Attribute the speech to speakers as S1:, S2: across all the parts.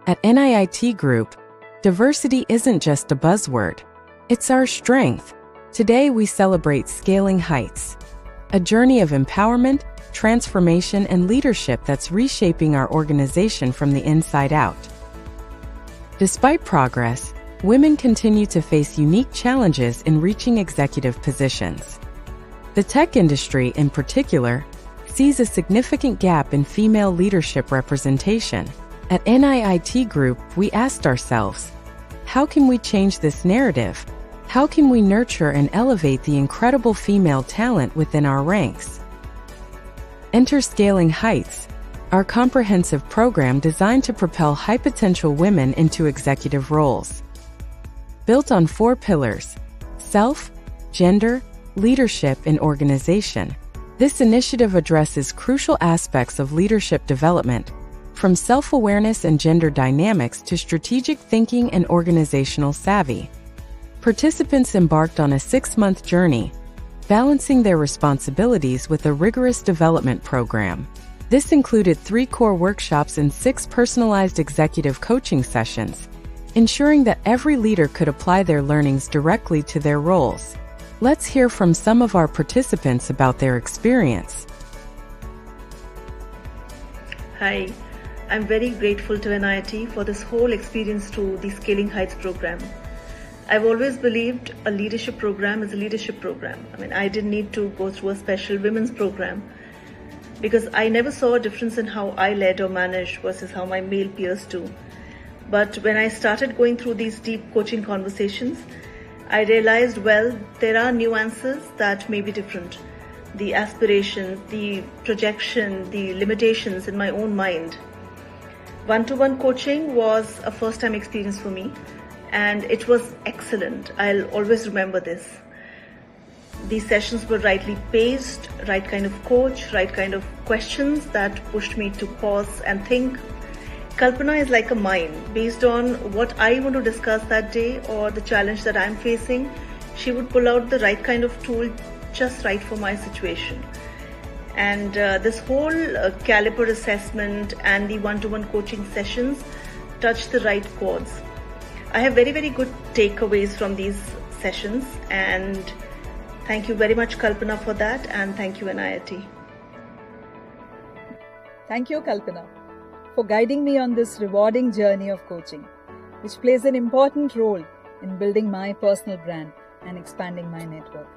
S1: At NIIT Group, diversity isn't just a buzzword. It's our strength. Today we celebrate Scaling Heights, a journey of empowerment, transformation, and leadership that's reshaping our organization from the inside out. Despite progress, women continue to face unique challenges in reaching executive positions. The tech industry, in particular, sees a significant gap in female leadership representation. At NIIT Group, we asked ourselves, how can we change this narrative? How can we nurture and elevate the incredible female talent within our ranks? Enter Scaling Heights, our comprehensive program designed to propel high-potential women into executive roles. Built on 4 pillars: self, gender, leadership, and organization, this initiative addresses crucial aspects of leadership development, from self-awareness and gender dynamics to strategic thinking and organizational savvy. Participants embarked on a 6-month journey, balancing their responsibilities with a rigorous development program. This included 3 core workshops and 6 personalized executive coaching sessions, ensuring that every leader could apply their learnings directly to their roles. Let's hear from some of our participants about their experience.
S2: Hi. I'm very grateful to NIIT for this whole experience through the Scaling Heights program. I've always believed a leadership program is a leadership program. I didn't need to go through a special women's program because I never saw a difference in how I led or managed versus how my male peers do. But when I started going through these deep coaching conversations, I realized, there are nuances that may be different. The aspirations, the projection, the limitations in my own mind. One-to-one coaching was a first-time experience for me, and it was excellent. I'll always remember this. These sessions were rightly paced, right kind of coach, right kind of questions that pushed me to pause and think. Kalpana is like a mine. Based on what I want to discuss that day or the challenge that I'm facing, she would pull out the right kind of tool just right for my situation. And this whole caliper assessment and the one-to-one coaching sessions touch the right chords. I have very, very good takeaways from these sessions, and thank you very much, Kalpana, for that, and thank you, NIIT.
S3: Thank you, Kalpana, for guiding me on this rewarding journey of coaching, which plays an important role in building my personal brand and expanding my network.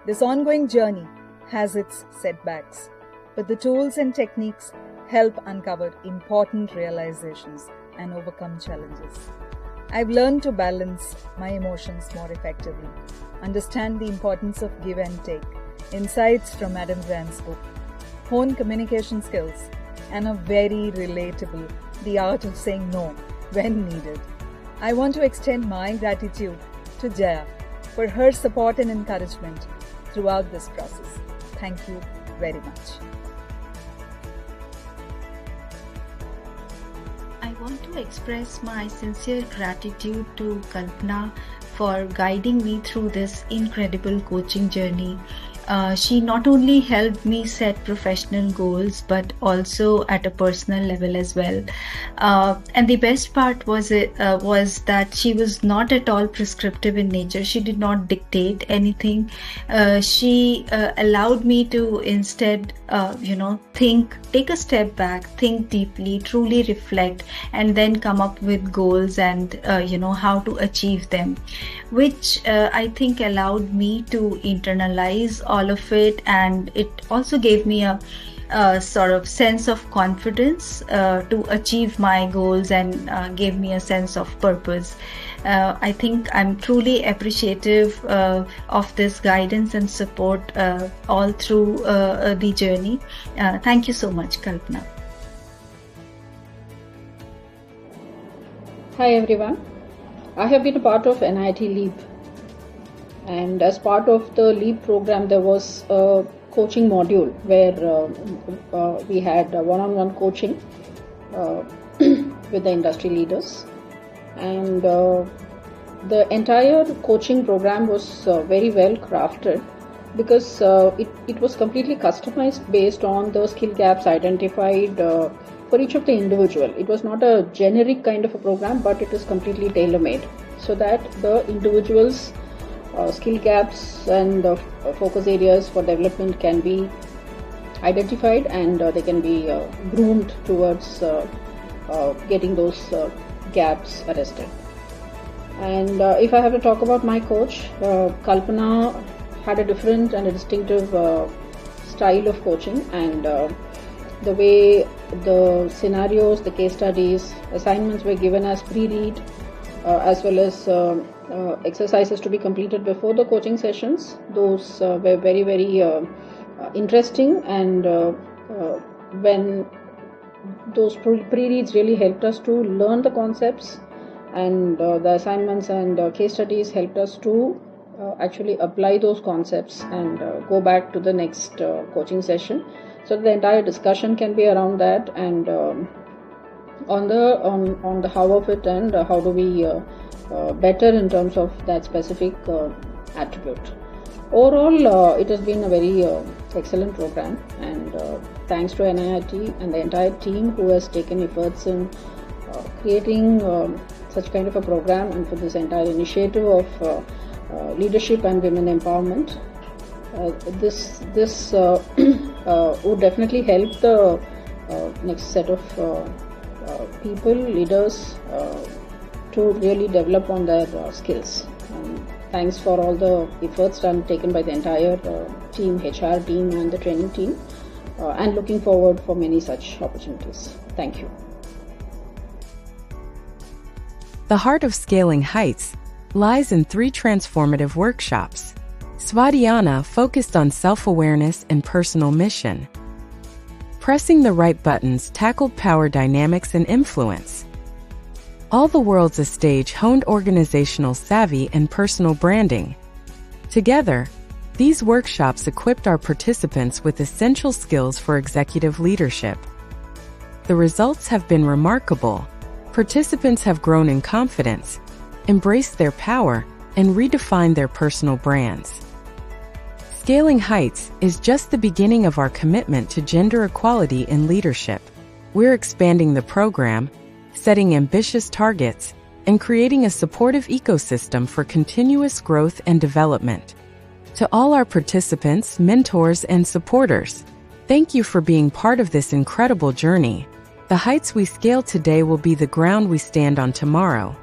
S3: This ongoing journey has its setbacks, but the tools and techniques help uncover important realizations and overcome challenges. I've learned to balance my emotions more effectively, understand the importance of give and take, insights from Adam Grant's book, hone communication skills, and a very relatable The Art of Saying No when needed. I want to extend my gratitude to Jaya for her support and encouragement throughout this process. Thank you very much.
S4: I want to express my sincere gratitude to Kalpana for guiding me through this incredible coaching journey. She not only helped me set professional goals, but also at a personal level as well. And the best part was that she was not at all prescriptive in nature. She did not dictate anything. She allowed me to instead, take a step back, think deeply, truly reflect, and then come up with goals and, how to achieve them, which I think allowed me to internalize all of it, and it also gave me a sort of sense of confidence to achieve my goals and gave me a sense of purpose. I think I'm truly appreciative of this guidance and support all through the journey. Thank you so much, Kalpana.
S5: Hi everyone. I have been a part of NIIT LEAP, and as part of the LEAP program there was a coaching module where we had one-on-one coaching with the industry leaders, and the entire coaching program was very well crafted because it was completely customized based on the skill gaps identified for each of the individual. It was not a generic kind of a program, but it is completely tailor-made so that the individual's skill gaps and focus areas for development can be identified, and they can be groomed towards getting those gaps arrested. And if I have to talk about my coach, Kalpana had a different and a distinctive style of coaching, and the way the scenarios, the case studies, assignments were given as pre-read, as well as exercises to be completed before the coaching sessions. Those were very, very interesting, and when those pre-reads really helped us to learn the concepts, and the assignments and case studies helped us to actually apply those concepts and go back to the next coaching session. So the entire discussion can be around that, and on the how of it, and how do we better in terms of that specific attribute. Overall, it has been a very excellent program, and thanks to NIIT and the entire team who has taken efforts in creating such kind of a program, and for this entire initiative of leadership and women empowerment. This would definitely help the next set of people, leaders, to really develop on their skills. And thanks for all the efforts taken by the entire team, HR team and the training team, and looking forward for many such opportunities. Thank you.
S1: The heart of Scaling Heights lies in 3 transformative workshops. Swadhyana focused on self-awareness and personal mission. Pressing the Right Buttons tackled power dynamics and influence. All the World's a Stage honed organizational savvy and personal branding. Together, these workshops equipped our participants with essential skills for executive leadership. The results have been remarkable. Participants have grown in confidence, embraced their power, and redefined their personal brands. Scaling Heights is just the beginning of our commitment to gender equality in leadership. We're expanding the program, setting ambitious targets, and creating a supportive ecosystem for continuous growth and development. To all our participants, mentors, and supporters, thank you for being part of this incredible journey. The heights we scale today will be the ground we stand on tomorrow.